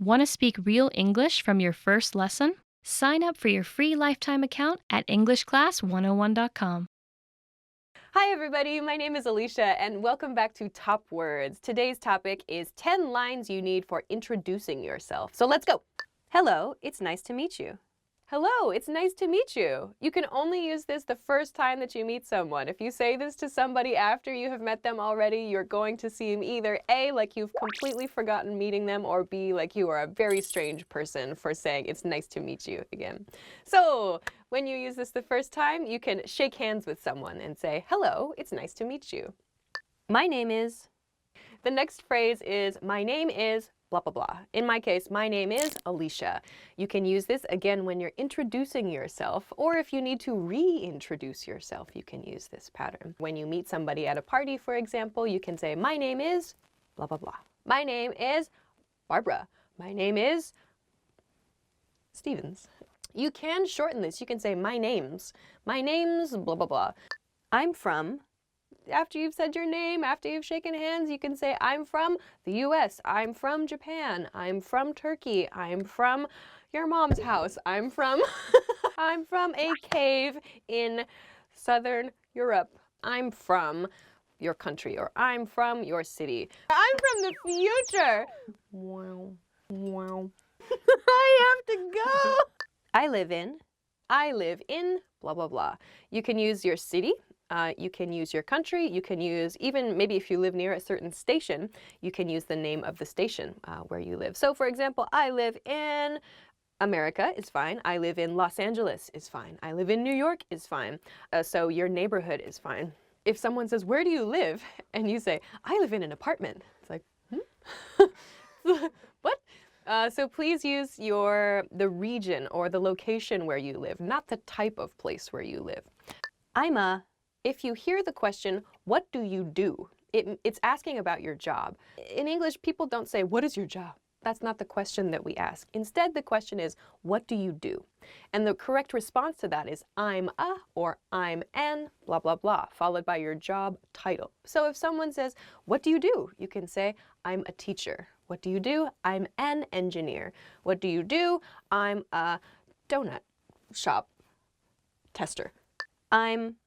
Want to speak real English from your first lesson? Sign up for your free lifetime account at EnglishClass101.com. Hi everybody, my name is Alisha and welcome back to Top Words. Today's topic is 10 lines you need for introducing yourself. So let's go. Hello, it's nice to meet you. Hello, it's nice to meet you. You can only use this the first time that you meet someone. If you say this to somebody after you have met them already, you're going to seem either A, like you've completely forgotten meeting them, or B, like you are a very strange person for saying it's nice to meet you again. So, when you use this the first time, you can shake hands with someone and say, hello, it's nice to meet you. My name is. The next phrase is, my name is blah, blah, blah. In my case, my name is Alisha. You can use this again when you're introducing yourself, or if you need to reintroduce yourself, you can use this pattern. When you meet somebody at a party, for example, you can say, my name is blah, blah, blah. My name is Barbara. My name is Stevens. You can shorten this. You can say, my name's blah, blah, blah. I'm from. After you've said your name, after you've shaken hands, you can say, I'm from the US, I'm from Japan, I'm from Turkey, I'm from your mom's house, I'm from I'm from a cave in Southern Europe, I'm from your country, or I'm from your city. I'm from the future. Wow. Wow. I have to go. I live in blah, blah, blah. You can use your city. You can use your country, you can use, even maybe if you live near a certain station, you can use the name of the station where you live. So for example, I live in America is fine. I live in Los Angeles is fine. I live in New York is fine. So your neighborhood is fine. If someone says, where do you live? And you say, I live in an apartment. It's like, what? So please use the region or the location where you live, not the type of place where you live. If you hear the question, what do you do? It's asking about your job. In English, people don't say, what is your job? That's not the question that we ask. Instead, the question is, what do you do? And the correct response to that is, I'm a, or I'm an, blah, blah, blah, followed by your job title. So if someone says, what do you do? You can say, I'm a teacher. What do you do? I'm an engineer. What do you do? I'm a donut shop tester. I'm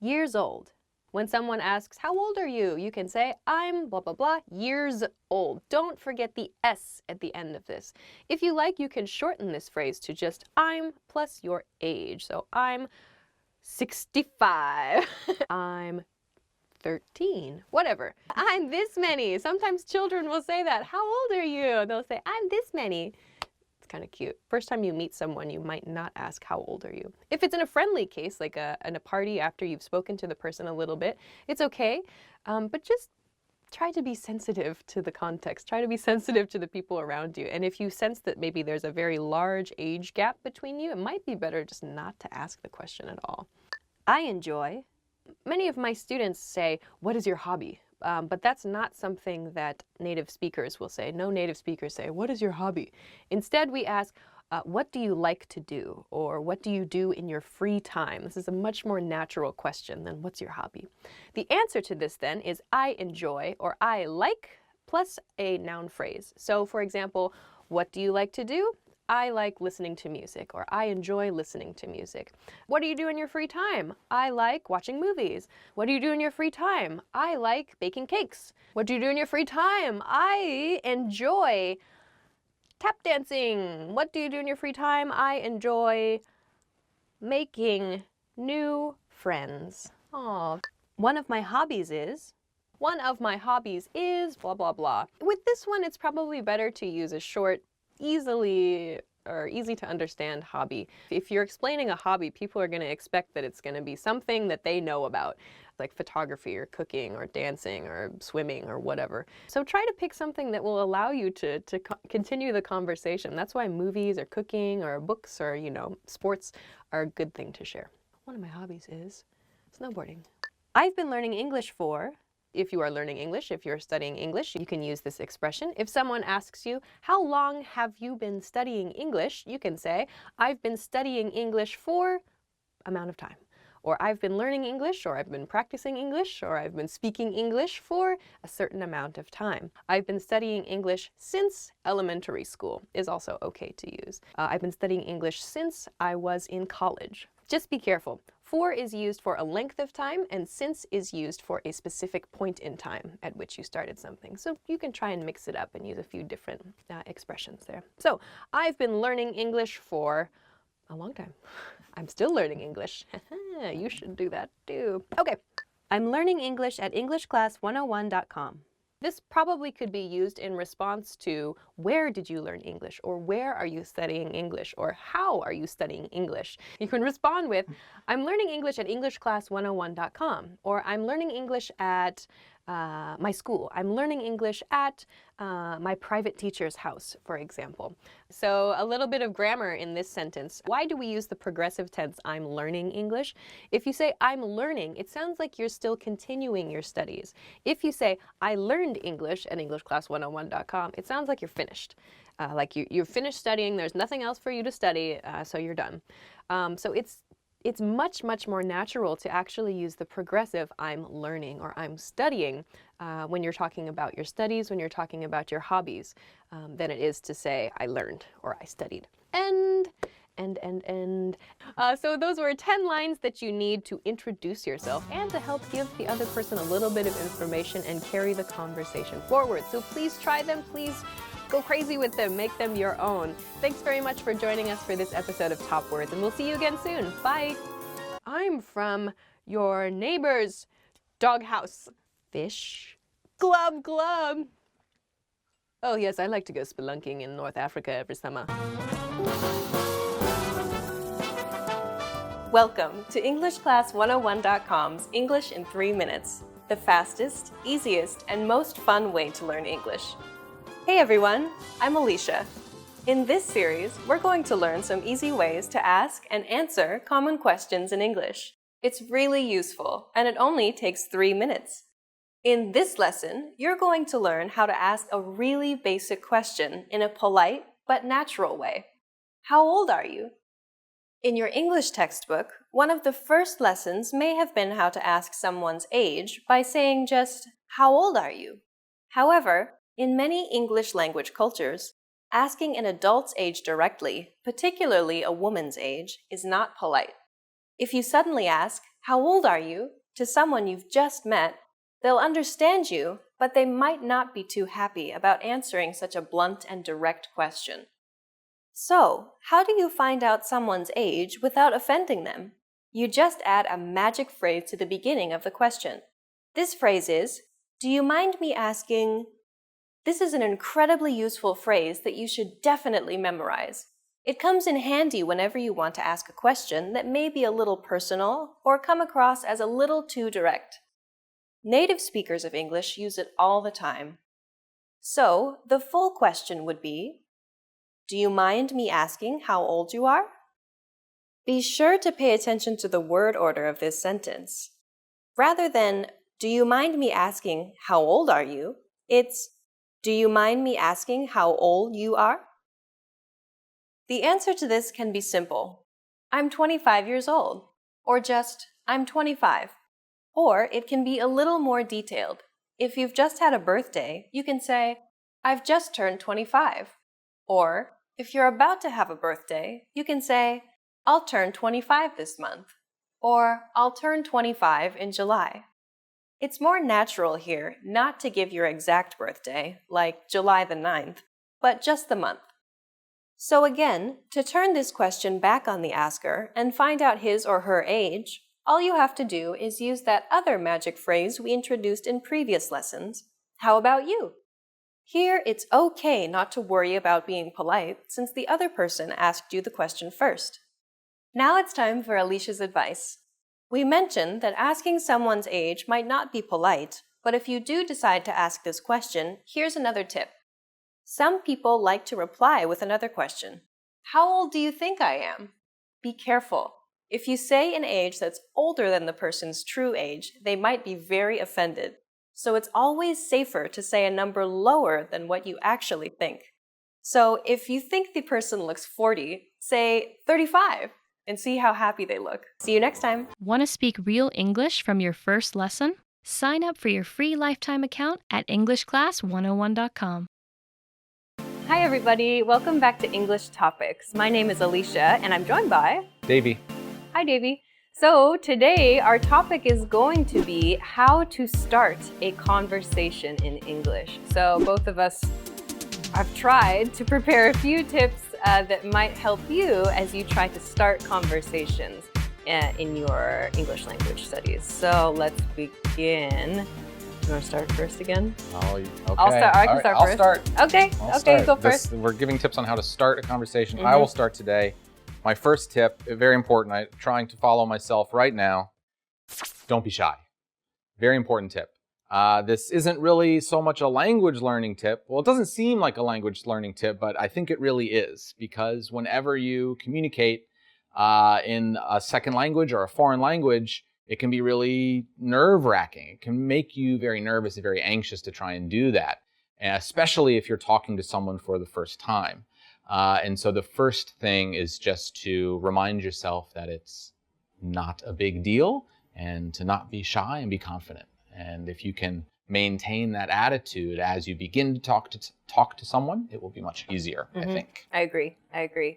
years old. When someone asks, how old are you? You can say, I'm blah, blah, blah, years old. Don't forget the S at the end of this. If you like, you can shorten this phrase to just I'm plus your age. So I'm 65. I'm 13. Whatever. I'm this many. Sometimes children will say that. How old are you? They'll say, I'm this many. Kind of cute. First time you meet someone, you might not ask how old are you. If it's in a friendly case, like in a party after you've spoken to the person a little bit, it's okay, but just try to be sensitive to the context. Try to be sensitive to the people around you. And if you sense that maybe there's a very large age gap between you, it might be better just not to ask the question at all. I enjoy. Many of my students say, what is your hobby? But that's not something that native speakers will say. No native speakers say, what is your hobby? Instead, we ask, what do you like to do? Or what do you do in your free time? This is a much more natural question than what's your hobby? The answer to this then is I enjoy or I like plus a noun phrase. So for example, what do you like to do? I like listening to music, or I enjoy listening to music. What do you do in your free time? I like watching movies. What do you do in your free time? I like baking cakes. What do you do in your free time? I enjoy tap dancing. What do you do in your free time? I enjoy making new friends. Aww. One of my hobbies is blah, blah, blah. With this one, it's probably better to use a short, easy to understand hobby. If you're explaining a hobby, people are going to expect that it's going to be something that they know about, like photography or cooking or dancing or swimming or whatever. So try to pick something that will allow you to continue the conversation. That's why movies or cooking or books or, sports are a good thing to share. One of my hobbies is snowboarding. I've been learning English for. If you are learning English, if you're studying English, you can use this expression. If someone asks you, how long have you been studying English? You can say, I've been studying English for amount of time. or I've been learning English, or I've been practicing English, or I've been speaking English for a certain amount of time. I've been studying English since elementary school is also okay to use. I've been studying English since I was in college. Just be careful. For is used for a length of time, and since is used for a specific point in time at which you started something. So you can try and mix it up and use a few different expressions there. So I've been learning English for a long time. I'm still learning English. You should do that too. Okay, I'm learning English at EnglishClass101.com. This probably could be used in response to where did you learn English, or where are you studying English, or how are you studying English? You can respond with, I'm learning English at EnglishClass101.com, or I'm learning English at my school. I'm learning English at my private teacher's house, for example. So a little bit of grammar in this sentence. Why do we use the progressive tense, I'm learning English? If you say, I'm learning, it sounds like you're still continuing your studies. If you say, I learned English at EnglishClass101.com, it sounds like you're finished. Like you're finished studying, there's nothing else for you to study, so you're done. So it's much, much more natural to actually use the progressive I'm learning or I'm studying when you're talking about your studies, when you're talking about your hobbies, than it is to say I learned or I studied. So those were 10 lines that you need to introduce yourself and to help give the other person a little bit of information and carry the conversation forward. So please try them, please go crazy with them, make them your own. Thanks very much for joining us for this episode of Top Words, and we'll see you again soon. Bye! I'm from your neighbor's doghouse. Fish. Glub, glub. Oh yes, I like to go spelunking in North Africa every summer. Welcome to EnglishClass101.com's English in 3 minutes, the fastest, easiest, and most fun way to learn English. Hey everyone, I'm Alisha. In this series, we're going to learn some easy ways to ask and answer common questions in English. It's really useful, and it only takes 3 minutes. In this lesson, you're going to learn how to ask a really basic question in a polite but natural way. How old are you? In your English textbook, one of the first lessons may have been how to ask someone's age by saying just, how old are you? However, in many English language cultures, asking an adult's age directly, particularly a woman's age, is not polite. If you suddenly ask, how old are you, to someone you've just met, they'll understand you, but they might not be too happy about answering such a blunt and direct question. So, how do you find out someone's age without offending them? You just add a magic phrase to the beginning of the question. This phrase is, do you mind me asking? This is an incredibly useful phrase that you should definitely memorize. It comes in handy whenever you want to ask a question that may be a little personal or come across as a little too direct. Native speakers of English use it all the time. So, the full question would be, do you mind me asking how old you are? Be sure to pay attention to the word order of this sentence. Rather than, do you mind me asking how old are you? It's, do you mind me asking how old you are? The answer to this can be simple. I'm 25 years old. Or just, I'm 25. Or it can be a little more detailed. If you've just had a birthday, you can say, I've just turned 25. Or, if you're about to have a birthday, you can say, I'll turn 25 this month. Or, I'll turn 25 in July. It's more natural here not to give your exact birthday, like July the 9th, but just the month. So again, to turn this question back on the asker and find out his or her age, all you have to do is use that other magic phrase we introduced in previous lessons. How about you? Here, it's okay not to worry about being polite since the other person asked you the question first. Now it's time for Alisha's advice. We mentioned that asking someone's age might not be polite, but if you do decide to ask this question, here's another tip. Some people like to reply with another question. How old do you think I am? Be careful. If you say an age that's older than the person's true age, they might be very offended. So it's always safer to say a number lower than what you actually think. So if you think the person looks 40, say 35. and see how happy they look. See you next time. Want to speak real English from your first lesson? Sign up for your free lifetime account at EnglishClass101.com. Hi everybody, welcome back to English Topics. My name is Alisha and I'm joined by Davey. Hi Davey. So today our topic is going to be how to start a conversation in English. So both of us have tried to prepare a few tips that might help you as you try to start conversations in your English language studies. So let's begin. You want to start first again? Oh, okay. I'll start. I can start I'll first. start. Okay. I'll Okay, start. go first. We're giving tips on how to start a conversation. I will start today. My first tip, very important. I'm trying to follow myself right now. Don't be shy. Very important tip. This isn't really so much a language learning tip. Well, it doesn't seem like a language learning tip, but I think it really is, because whenever you communicate in a second language or a foreign language, it can be really nerve-wracking. It can make you very nervous and very anxious to try and do that, and especially if you're talking to someone for the first time. And so the first thing is just to remind yourself that it's not a big deal and to not be shy and be confident. And if you can maintain that attitude as you begin to talk to someone, it will be much easier, I think. I agree.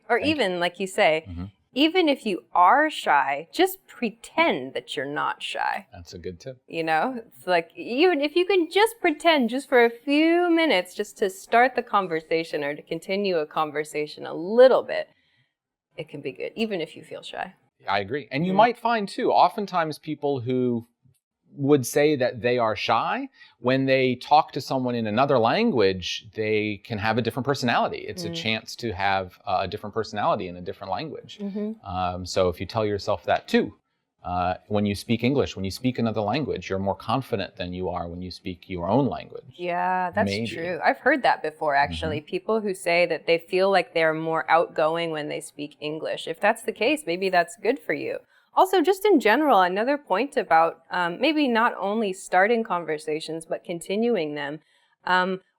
Or Thank even, like you say, even if you are shy, just pretend that you're not shy. That's a good tip. You know, it's like even if you can just pretend just for a few minutes just to start the conversation or to continue a conversation a little bit, it can be good, even if you feel shy. I agree. And you might find too, oftentimes people who would say that they are shy, when they talk to someone in another language, they can have a different personality. It's a chance to have a different personality in a different language. So if you tell yourself that too, when you speak English, when you speak another language, you're more confident than you are when you speak your own language. Yeah, that's Maybe. True. I've heard that before, actually. People who say that they feel like they're more outgoing when they speak English. If that's the case, maybe that's good for you. Also, just in general, another point about maybe not only starting conversations, but continuing them.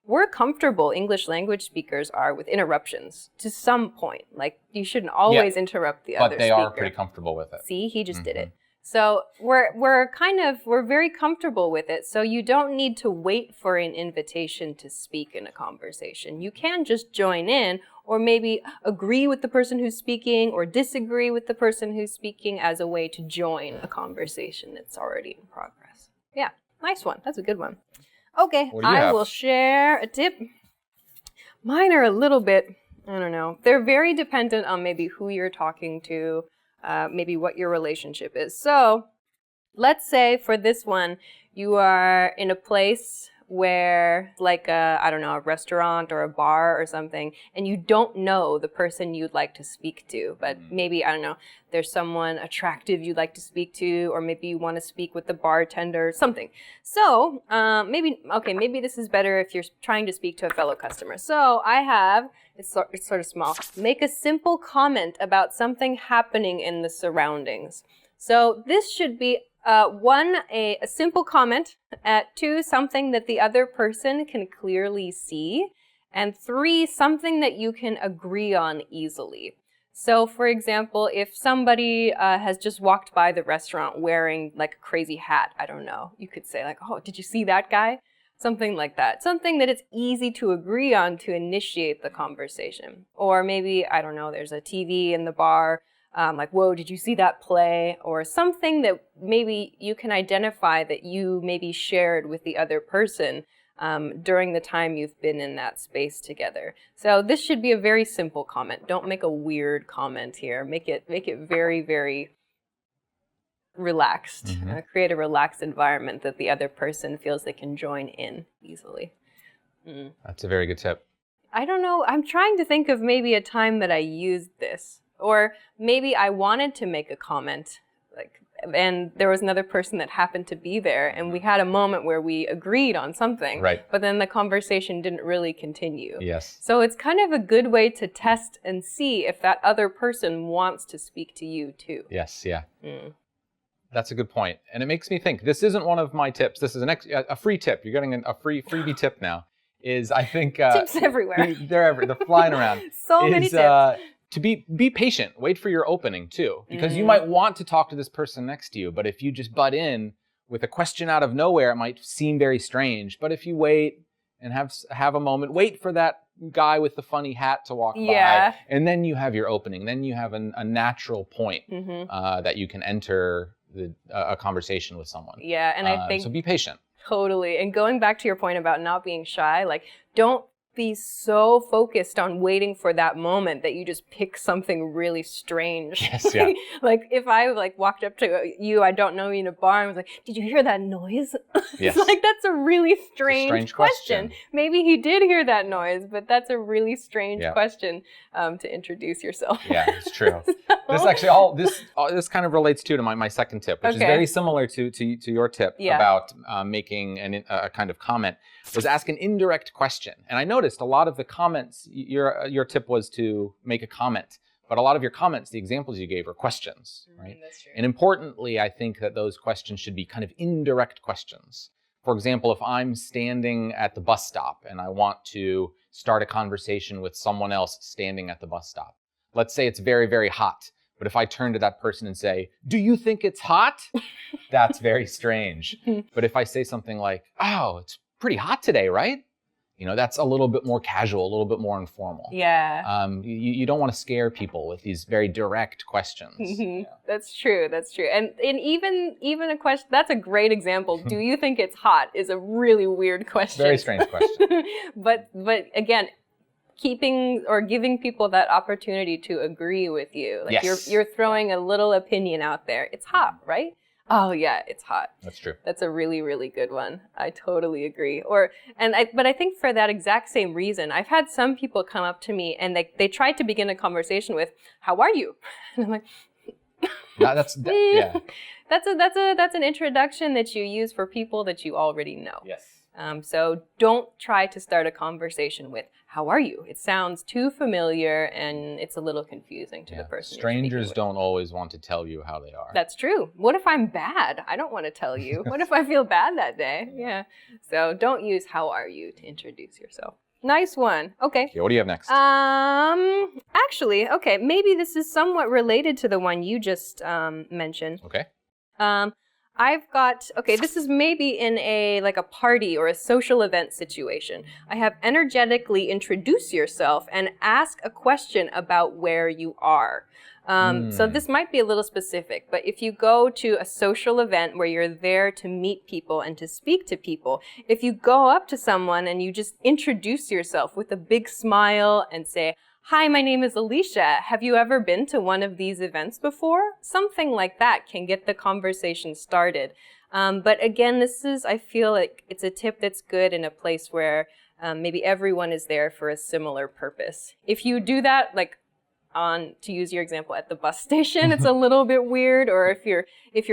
We're comfortable, English language speakers are, with interruptions to some point. Like, you shouldn't always interrupt the other But they speaker. are pretty comfortable with it. See, he just did it. So we're very comfortable with it. So you don't need to wait for an invitation to speak in a conversation. You can just join in, or maybe agree with the person who's speaking or disagree with the person who's speaking as a way to join a conversation that's already in progress. Yeah, nice one. That's a good one. Okay, What do you have? will share a tip. Mine are a little bit, I don't know. They're very dependent on maybe who you're talking to, maybe what your relationship is. So let's say for this one, you are in a place where, like a restaurant or a bar or something, and you don't know the person you'd like to speak to, but maybe, there's someone attractive you'd like to speak to, or maybe you want to speak with the bartender, something. So maybe this is better if you're trying to speak to a fellow customer. So I have, it's sort of small, make a simple comment about something happening in the surroundings. So this should be one, a simple comment, two, something that the other person can clearly see, and three, something that you can agree on easily. So, for example, if somebody has just walked by the restaurant wearing like a crazy hat, I don't know, you could say like, oh, did you see that guy? Something like that. Something that it's easy to agree on to initiate the conversation. Or maybe, I don't know, there's a TV in the bar, like, whoa, did you see that play? Or something that maybe you can identify that you maybe shared with the other person during the time you've been in that space together. So this should be a very simple comment. Don't make a weird comment here. Make it very, very relaxed. Create a relaxed environment that the other person feels they can join in easily. That's a very good tip. I don't know. I'm trying to think of maybe a time that I used this. Or maybe I wanted to make a comment, and there was another person that happened to be there, and we had a moment where we agreed on something, right? But then the conversation didn't really continue. Yes. So it's kind of a good way to test and see if that other person wants to speak to you too. Yes, yeah. That's a good point. And it makes me think, this isn't one of my tips. This is a free tip. You're getting a freebie tip now. I think... Tips everywhere. They're flying around. So many tips. to be patient. Wait for your opening too, because you might want to talk to this person next to you, but if you just butt in with a question out of nowhere, it might seem very strange. But if you wait and have a moment, wait for that guy with the funny hat to walk by, and then you have your opening. Then you have a natural point that you can enter a conversation with someone. Yeah, and I think so be patient. Totally. And going back to your point about not being shy, like don't be so focused on waiting for that moment that you just pick something really strange. Yes, yeah. Like if I like walked up to you, I don't know you in a bar and was like, "Did you hear that noise?" Yes. It's like that's a really strange question. Maybe he did hear that noise, but that's a really strange question to introduce yourself. Yeah, it's true. This actually this kind of relates to my second tip, which is very similar to your tip about making a kind of comment. Was ask an indirect question. And I noticed a lot of the comments, your tip was to make a comment, but a lot of your comments, the examples you gave, are questions, right? That's true. And importantly, I think that those questions should be kind of indirect questions. For example, if I'm standing at the bus stop and I want to start a conversation with someone else standing at the bus stop, let's say it's very, very hot. But if I turn to that person and say, "Do you think it's hot?" That's very strange. But if I say something like, "Oh, it's pretty hot today, right?" You know, that's a little bit more casual, a little bit more informal. Yeah. You don't want to scare people with these very direct questions. Yeah. That's true. That's true. And even a question, that's a great example. Do you think it's hot is a really weird question. Very strange question. But again, keeping or giving people that opportunity to agree with you. Like you're throwing a little opinion out there. It's hot, right? Oh yeah, it's hot. That's true. That's a really, really good one. I totally agree. But I think for that exact same reason, I've had some people come up to me and they tried to begin a conversation with, "How are you?" And I'm like, That's an introduction that you use for people that you already know. Yes. So don't try to start a conversation with, "How are you?" It sounds too familiar and it's a little confusing to the person. Strangers don't always want to tell you how they are. That's true. What if I'm bad? I don't want to tell you. What if I feel bad that day? Yeah. So don't use "How are you?" to introduce yourself. Nice one. Okay. What do you have next? Actually, okay, maybe this is somewhat related to the one you just mentioned. Okay. This is maybe in a party or a social event situation. I have energetically introduce yourself and ask a question about where you are. So this might be a little specific, but if you go to a social event where you're there to meet people and to speak to people, if you go up to someone and you just introduce yourself with a big smile and say, "Hi, my name is Alisha. Have you ever been to one of these events before?" Something like that can get the conversation started. But again, I feel like it's a tip that's good in a place where maybe everyone is there for a similar purpose. If you do that, to use your example at the bus station, it's a little bit weird. Or if you're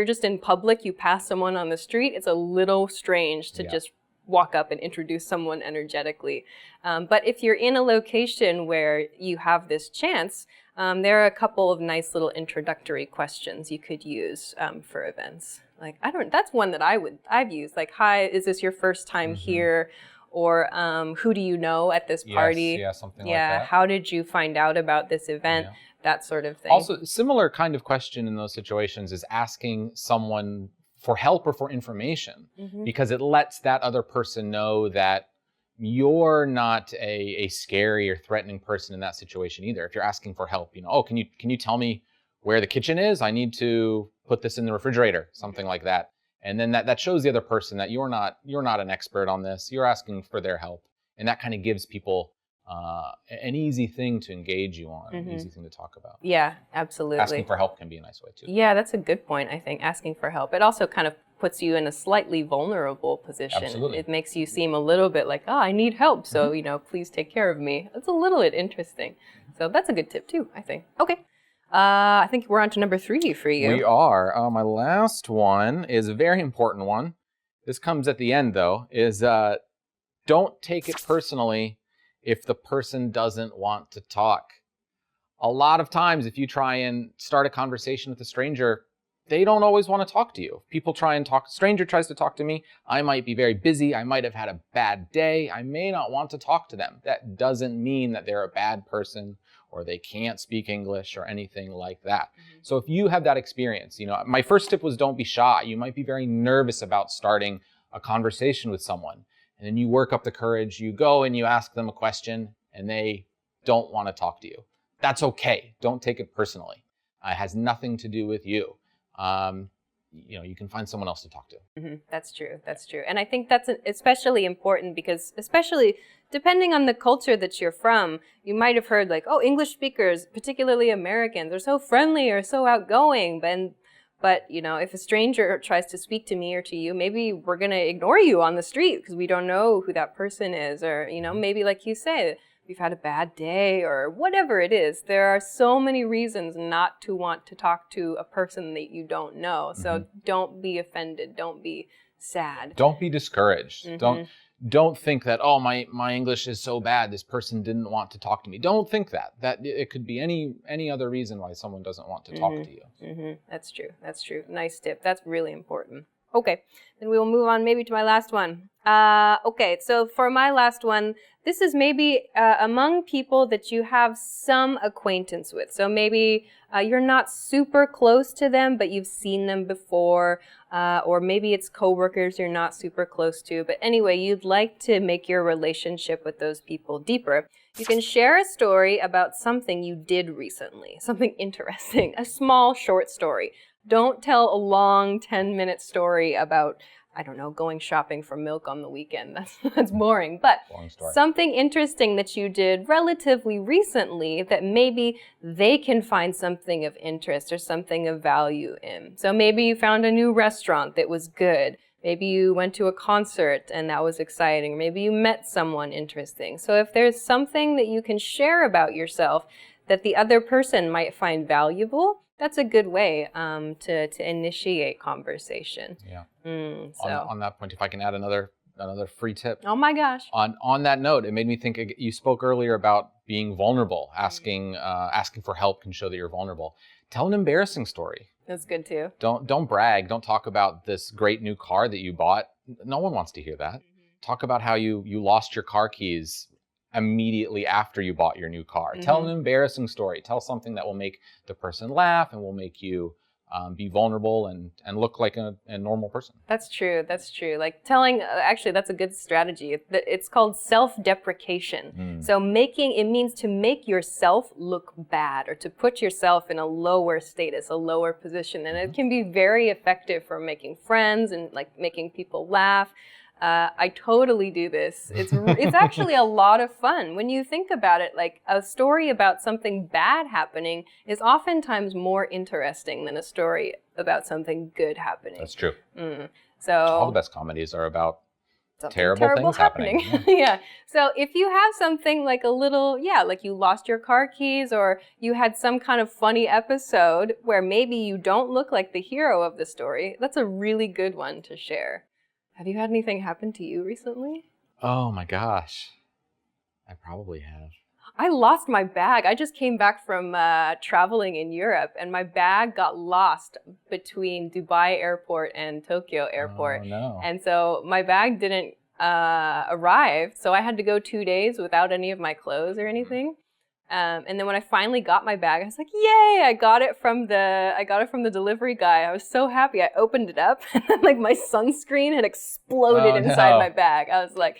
just in public, you pass someone on the street, it's a little strange to just walk up and introduce someone energetically. But if you're in a location where you have this chance, there are a couple of nice little introductory questions you could use for events. That's one that I've used. Like, "Hi, is this your first time here?" Or "Who do you know at this party?" Something like that. "How did you find out about this event?" That sort of thing. Also, similar kind of question in those situations is asking someone for help or for information, because it lets that other person know that you're not a scary or threatening person in that situation either. If you're asking for help, "Oh, can you tell me where the kitchen is? I need to put this in the refrigerator," something like that. And then that shows the other person that you're not an expert on this. You're asking for their help, and that kind of gives people an easy thing to engage you on, an easy thing to talk about. Yeah, absolutely. Asking for help can be a nice way too. Yeah, that's a good point, I think, asking for help. It also kind of puts you in a slightly vulnerable position. Absolutely. It makes you seem a little bit like, I need help, so, please take care of me. It's a little bit interesting. So that's a good tip too, I think. Okay. I think we're on to number 3 for you. We are. My last one is a very important one. This comes at the end, though, is don't take it personally if the person doesn't want to talk. A lot of times, if you try and start a conversation with a stranger, they don't always want to talk to you. If people try and talk, a stranger tries to talk to me, I might be very busy. I might have had a bad day. I may not want to talk to them. That doesn't mean that they're a bad person or they can't speak English or anything like that. So if you have that experience, my first tip was don't be shy. You might be very nervous about starting a conversation with someone. And then you work up the courage, you go and you ask them a question and they don't want to talk to you. That's okay. Don't take it personally. It has nothing to do with you. You can find someone else to talk to. That's true. That's true. And I think that's especially important because especially depending on the culture that you're from, you might have heard like, oh, English speakers, particularly Americans, are so friendly or so outgoing. But if a stranger tries to speak to me or to you, maybe we're going to ignore you on the street because we don't know who that person is. Or, maybe like you say, you've had a bad day or whatever it is. There are so many reasons not to want to talk to a person that you don't know. So don't be offended. Don't be sad. Don't be discouraged. Don't think that, oh, my English is so bad, this person didn't want to talk to me. Don't think that. That it could be any other reason why someone doesn't want to talk to you. That's true. That's true. Nice tip. That's really important. Okay, then we will move on maybe to my last one. Okay, so for my last one, this is maybe among people that you have some acquaintance with. So maybe you're not super close to them, but you've seen them before. Or maybe it's coworkers you're not super close to. But anyway, you'd like to make your relationship with those people deeper. You can share a story about something you did recently, something interesting, a small short story. Don't tell a long 10-minute story about, I don't know, going shopping for milk on the weekend. That's boring. But something interesting that you did relatively recently that maybe they can find something of interest or something of value in. So maybe you found a new restaurant that was good. Maybe you went to a concert and that was exciting. Maybe you met someone interesting. So if there's something that you can share about yourself that the other person might find valuable, that's a good way to initiate conversation. Yeah. So. On that point, if I can add another free tip. Oh my gosh. On that note, it made me think. You spoke earlier about being vulnerable. Asking for help can show that you're vulnerable. Tell an embarrassing story. That's good too. Don't brag. Don't talk about this great new car that you bought. No one wants to hear that. Talk about how you lost your car keys immediately after you bought your new car. Tell an embarrassing story. Tell something that will make the person laugh and will make you be vulnerable and look like a normal person. That's true. That's true. Like telling, actually, that's a good strategy. It's called self-deprecation. So it means to make yourself look bad or to put yourself in a lower status, a lower position. And it can be very effective for making friends and like making people laugh. I totally do this. It's actually a lot of fun. When you think about it, like a story about something bad happening is oftentimes more interesting than a story about something good happening. That's true. So all the best comedies are about terrible things happening. Yeah. So if you have something like like you lost your car keys or you had some kind of funny episode where maybe you don't look like the hero of the story, that's a really good one to share. Have you had anything happen to you recently? Oh my gosh. I probably have. I lost my bag. I just came back from traveling in Europe and my bag got lost between Dubai airport and Tokyo airport. Oh no. And so my bag didn't arrive. So I had to go 2 days without any of my clothes or anything. And then when I finally got my bag, I was like, yay, I got it from the delivery guy. I was so happy. I opened it up and then like my sunscreen had exploded inside my bag. I was like,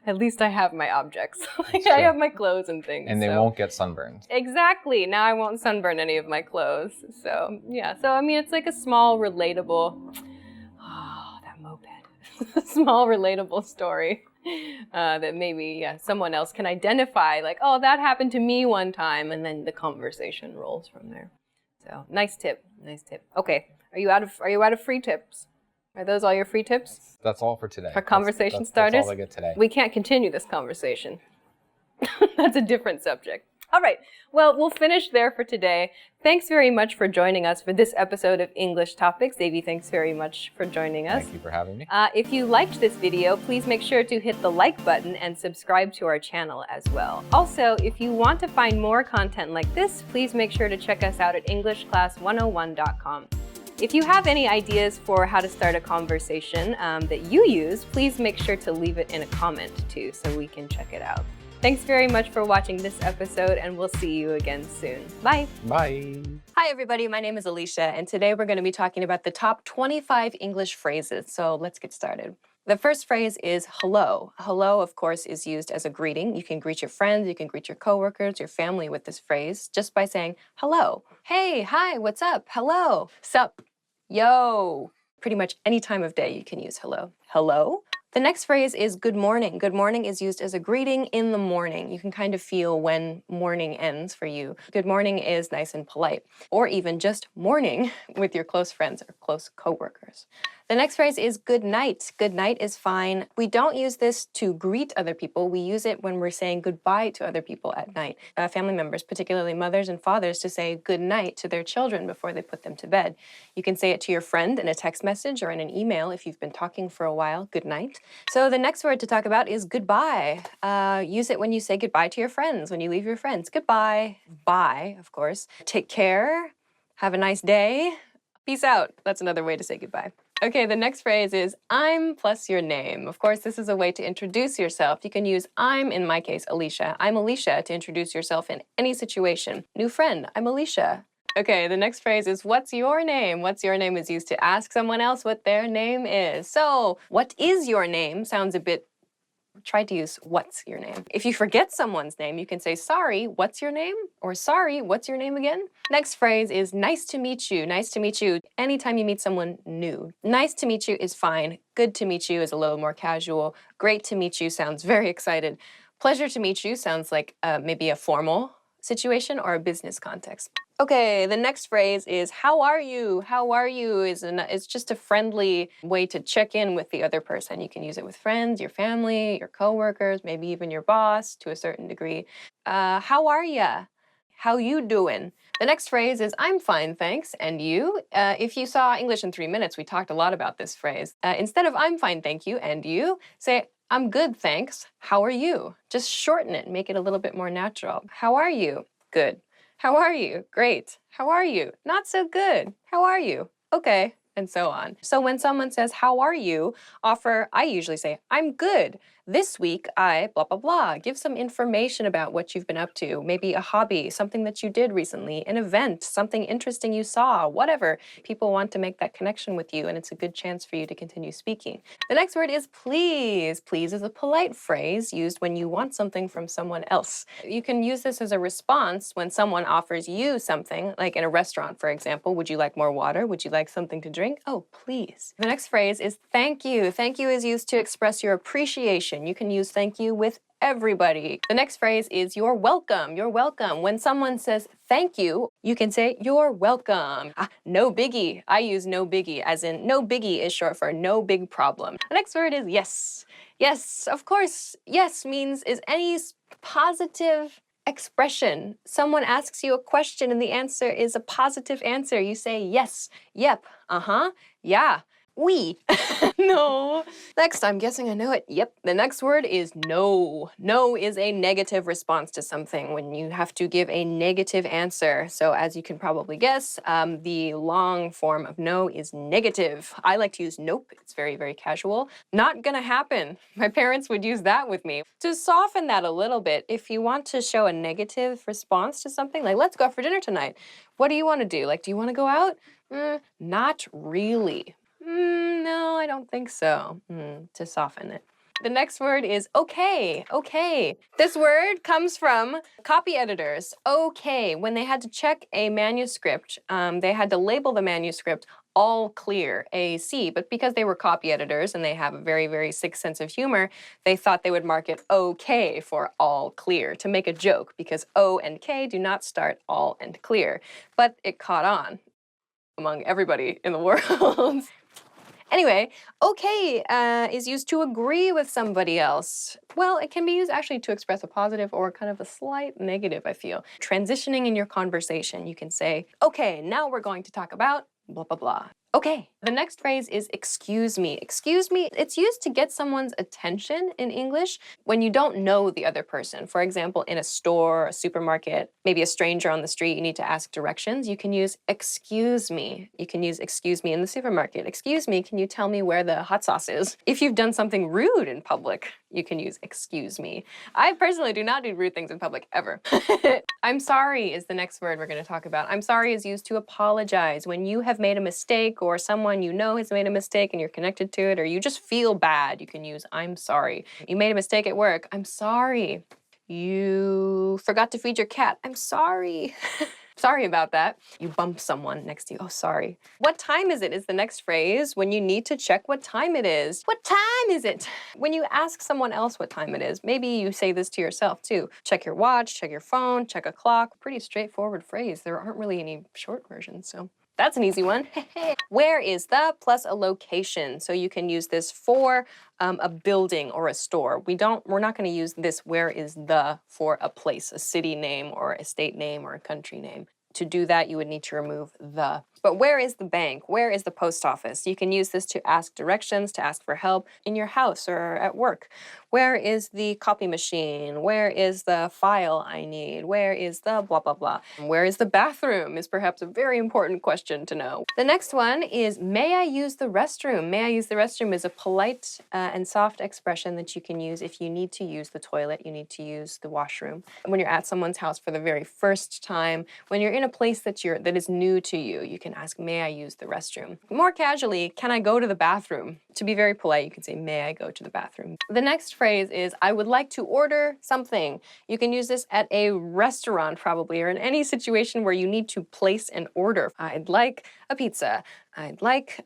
at least I have my objects. I have my clothes and things. And they won't get sunburned. Exactly. Now I won't sunburn any of my clothes. So yeah. So I mean, it's like a small relatable, that moped, small relatable story. That maybe someone else can identify, like, oh, that happened to me one time, and then the conversation rolls from there. So nice tip. Okay, are you out of free tips? Are those all your free tips? That's all for today. For conversation that's starters? That's all I get today. We can't continue this conversation. That's a different subject. All right. Well, we'll finish there for today. Thanks very much for joining us for this episode of English Topics. Davey, thanks very much for joining us. Thank you for having me. If you liked this video, please make sure to hit the like button and subscribe to our channel as well. Also, if you want to find more content like this, please make sure to check us out at EnglishClass101.com. If you have any ideas for how to start a conversation that you use, please make sure to leave it in a comment too, so we can check it out. Thanks very much for watching this episode, and we'll see you again soon. Bye. Bye. Hi, everybody. My name is Alisha, and today we're going to be talking about the top 25 English phrases. So let's get started. The first phrase is hello. Hello, of course, is used as a greeting. You can greet your friends, you can greet your coworkers, your family with this phrase just by saying hello. Hey, hi, what's up? Hello. Sup? Yo. Pretty much any time of day you can use hello. Hello. The next phrase is good morning. Good morning is used as a greeting in the morning. You can kind of feel when morning ends for you. Good morning is nice and polite. Or even just morning with your close friends or close coworkers. The next phrase is good night. Good night is fine. We don't use this to greet other people. We use it when we're saying goodbye to other people at night. Family members, particularly mothers and fathers, to say good night to their children before they put them to bed. You can say it to your friend in a text message or in an email if you've been talking for a while. Good night. So the next word to talk about is goodbye. Use it when you say goodbye to your friends, when you leave your friends. Goodbye. Bye, of course. Take care. Have a nice day. Peace out. That's another way to say goodbye. Okay, the next phrase is I'm plus your name. Of course, this is a way to introduce yourself. You can use I'm, in my case, Alisha. I'm Alisha to introduce yourself in any situation. New friend, I'm Alisha. Okay, the next phrase is what's your name? What's your name is used to ask someone else what their name is. So, what is your name sounds a bit, try to use what's your name. If you forget someone's name, you can say sorry, what's your name? Or sorry, what's your name again? Next phrase is nice to meet you. Nice to meet you anytime you meet someone new. Nice to meet you is fine. Good to meet you is a little more casual. Great to meet you sounds very excited. Pleasure to meet you sounds like maybe a formal situation or a business context. Okay, the next phrase is how are you? How are you is just a friendly way to check in with the other person. You can use it with friends, your family, your coworkers, maybe even your boss to a certain degree. How are ya? How you doing? The next phrase is I'm fine, thanks. And you? If you saw English in 3 minutes, we talked a lot about this phrase. Instead of I'm fine, thank you, and you, say I'm good, thanks. How are you? Just shorten it, make it a little bit more natural. How are you? Good. How are you? Great. How are you? Not so good. How are you? Okay. And so on. So when someone says, how are you? I usually say, I'm good. This week, I blah, blah, blah. Give some information about what you've been up to. Maybe a hobby, something that you did recently, an event, something interesting you saw, whatever. People want to make that connection with you, and it's a good chance for you to continue speaking. The next word is please. Please is a polite phrase used when you want something from someone else. You can use this as a response when someone offers you something, like in a restaurant, for example. Would you like more water? Would you like something to drink? Oh, please. The next phrase is thank you. Thank you is used to express your appreciation. You can use thank you with everybody. The next phrase is you're welcome. You're welcome. When someone says thank you, you can say you're welcome. No biggie. I use no biggie, as in no biggie is short for no big problem. The next word is yes. Yes, of course. Yes means is any positive expression. Someone asks you a question and the answer is a positive answer. You say yes, yep, uh-huh, yeah. Oui. No. Next, I'm guessing I know it. Yep. The next word is no. No is a negative response to something when you have to give a negative answer. So as you can probably guess, the long form of no is negative. I like to use nope. It's very, very casual. Not gonna happen. My parents would use that with me. To soften that a little bit, if you want to show a negative response to something, like let's go out for dinner tonight. What do you want to do? Like, do you want to go out? Not really. No, I don't think so, to soften it. The next word is okay, okay. This word comes from copy editors. Okay, when they had to check a manuscript, they had to label the manuscript all clear, AC, but because they were copy editors and they have a very, very sick sense of humor, they thought they would mark it OK for all clear to make a joke because O and K do not start all and clear. But it caught on among everybody in the world. Anyway, okay is used to agree with somebody else. Well, it can be used actually to express a positive or kind of a slight negative, I feel. Transitioning in your conversation, you can say, okay, now we're going to talk about blah, blah, blah. Okay. The next phrase is excuse me. Excuse me, it's used to get someone's attention in English when you don't know the other person. For example, in a store, a supermarket, maybe a stranger on the street, you need to ask directions. You can use excuse me. You can use excuse me in the supermarket. Excuse me, can you tell me where the hot sauce is? If you've done something rude in public, you can use excuse me. I personally do not do rude things in public ever. I'm sorry is the next word we're going to talk about. I'm sorry is used to apologize. When you have made a mistake or someone you know has made a mistake and you're connected to it, or you just feel bad, you can use I'm sorry. You made a mistake at work. I'm sorry. You forgot to feed your cat. I'm sorry. Sorry about that. You bumped someone next to you. Oh, sorry. What time is it is the next phrase when you need to check what time it is. What time is it? When you ask someone else what time it is, maybe you say this to yourself too. Check your watch, check your phone, check a clock. Pretty straightforward phrase. There aren't really any short versions, so that's an easy one. Where is the plus a location. So you can use this for a building or a store. We're not going to use this where is the for a place, a city name or a state name or a country name. To do that, you would need to remove the. But where is the bank? Where is the post office? You can use this to ask directions, to ask for help in your house or at work. Where is the copy machine? Where is the file I need? Where is the blah, blah, blah? Where is the bathroom is perhaps a very important question to know. The next one is, may I use the restroom? May I use the restroom is a polite and soft expression that you can use if you need to use the toilet, you need to use the washroom. When you're at someone's house for the very first time, when you're in a place that is new to you, you can ask, may I use the restroom? More casually, can I go to the bathroom? To be very polite, you can say, may I go to the bathroom? The next phrase is, I would like to order something. You can use this at a restaurant probably, or in any situation where you need to place an order. I'd like a pizza. I'd like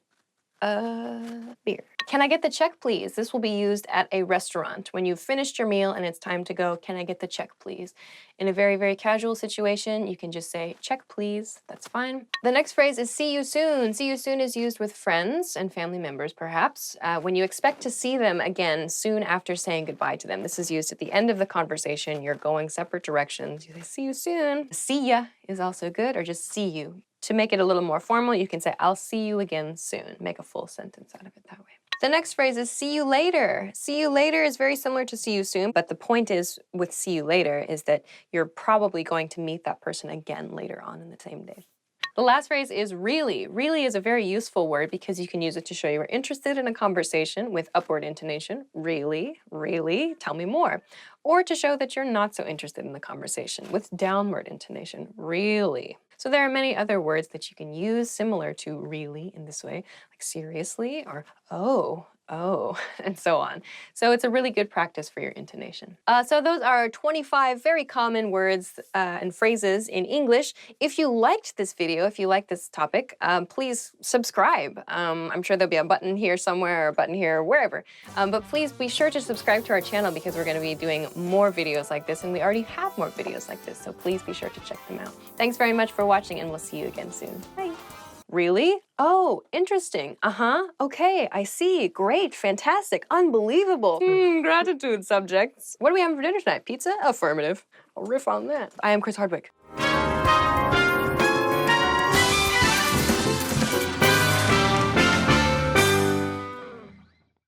a beer. Can I get the check, please? This will be used at a restaurant. When you've finished your meal and it's time to go, can I get the check, please? In a very, very casual situation, you can just say, check, please. That's fine. The next phrase is see you soon. See you soon is used with friends and family members, perhaps, when you expect to see them again soon after saying goodbye to them. This is used at the end of the conversation. You're going separate directions. You say, see you soon. See ya is also good, or just see you. To make it a little more formal, you can say, I'll see you again soon. Make a full sentence out of it that way. The next phrase is see you later. See you later is very similar to see you soon, but the point is with see you later is that you're probably going to meet that person again later on in the same day. The last phrase is really. Really is a very useful word because you can use it to show you are interested in a conversation with upward intonation. Really, really, tell me more. Or to show that you're not so interested in the conversation with downward intonation. Really. So there are many other words that you can use similar to really in this way, like seriously or oh, and so on. So it's a really good practice for your intonation. So those are 25 very common words and phrases in English. If you liked this video, if you like this topic, please subscribe. I'm sure there'll be a button here somewhere or a button here, wherever. But please be sure to subscribe to our channel because we're going to be doing more videos like this, and we already have more videos like this, so please be sure to check them out. Thanks very much for watching, and we'll see you again soon. Bye. Really? Oh, interesting. Okay, I see. Great, fantastic, unbelievable. Gratitude, subjects. What do we have for dinner tonight? Pizza? Affirmative. I'll riff on that. I am Chris Hardwick.